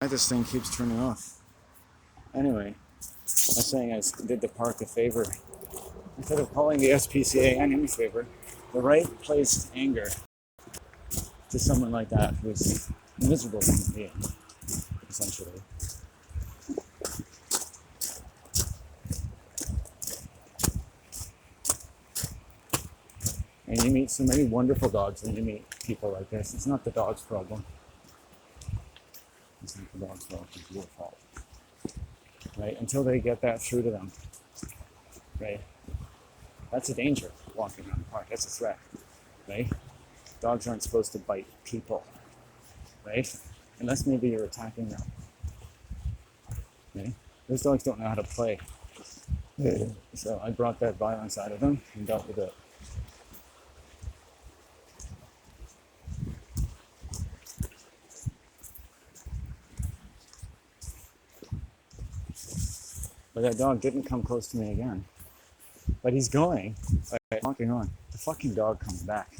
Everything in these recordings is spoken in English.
this thing keeps turning off. Anyway, I was saying I did the park a favor. Instead of calling the SPCA any favor, the right placed anger to someone like that who's a miserable human being, essentially. And you meet so many wonderful dogs when you meet people like this. It's not the dog's problem. It's not the dog's fault, it's your fault. Right? Until they get that through to them. Right? That's a danger, walking around the park. That's a threat. Right? Dogs aren't supposed to bite people. Right? Unless maybe you're attacking them. Right? Those dogs don't know how to play. So I brought that violence out of them and dealt with it. But that dog didn't come close to me again. But he's going, like, walking on. The fucking dog comes back.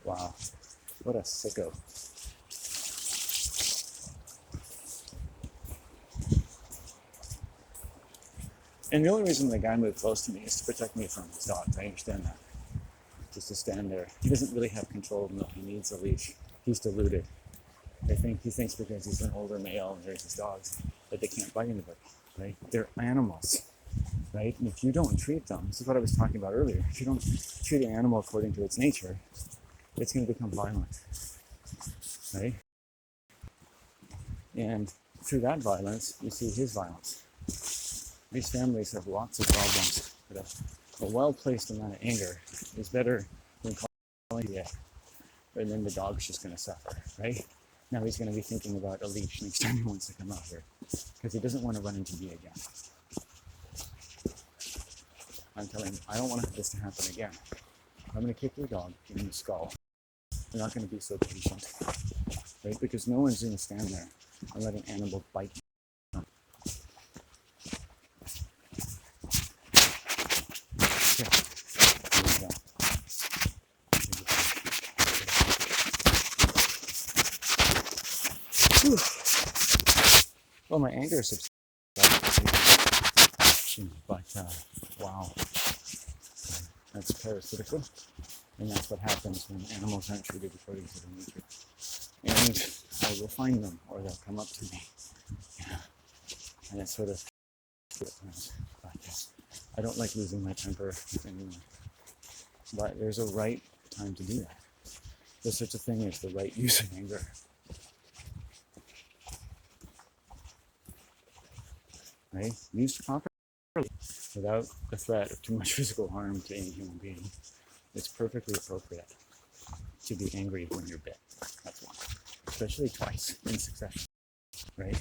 Wow, what a sicko. And the only reason the guy moved close to me is to protect me from his dogs. I understand that. Just to stand there. He doesn't really have control of them. He needs a leash. He's deluded. He thinks because he's an older male and there's his dogs that they can't bite anybody. Right? They're animals. Right? And if you don't treat them, this is what I was talking about earlier. If you don't treat an animal according to its nature, it's going to become violent. Right? And through that violence, you see his violence. These families have lots of problems, but a well-placed amount of anger is better than calling it, and then the dog's just going to suffer, right? Now he's going to be thinking about a leash next time he wants to come out here, because he doesn't want to run into me again. I'm telling him, I don't want this to happen again. I'm going to kick your dog in the skull. You're not going to be so patient, right? Because no one's going to stand there and let an animal bite you. Well, my anger is subsided, but wow, that's parasitical, and that's what happens when animals aren't treated according to their nature. And I will find them, or they'll come up to me, and it's sort of. But I don't like losing my temper anymore. But there's a right time to do that. There's such a thing as the right use of anger. Right? Used properly, without the threat of too much physical harm to any human being, it's perfectly appropriate to be angry when you're bit. That's one. Especially twice in succession. Right?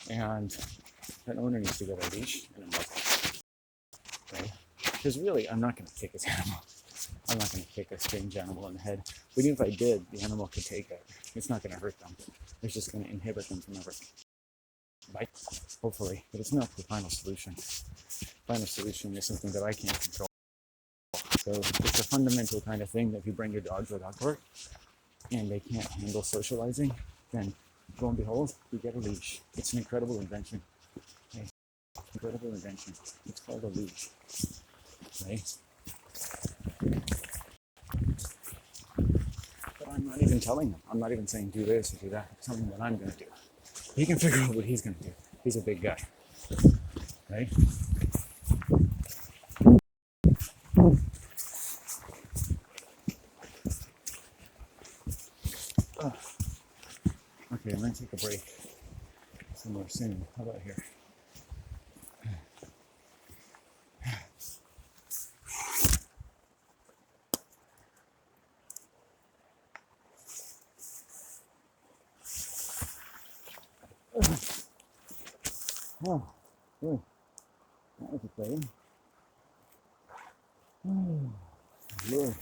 And an owner needs to get a leash and a muzzle. Right? Because really, I'm not going to kick this animal. I'm not going to kick a strange animal in the head. But even if I did, the animal could take it. It's not going to hurt them. It's just going to inhibit them from ever bite, hopefully. But it's not the final solution. The final solution is something that I can't control. So it's a fundamental kind of thing that if you bring your dog to a dog park and they can't handle socializing, then lo and behold, you get a leash. It's an incredible invention. Okay? Incredible invention. It's called a leash. Right? But I'm not even telling him. I'm not even saying do this or do that. I'm telling him what I'm going to do. He can figure out what he's going to do. He's a big guy. Right? Okay, I'm going to take a break somewhere soon. How about here? Oh, good. That was exciting. Oh, Lord.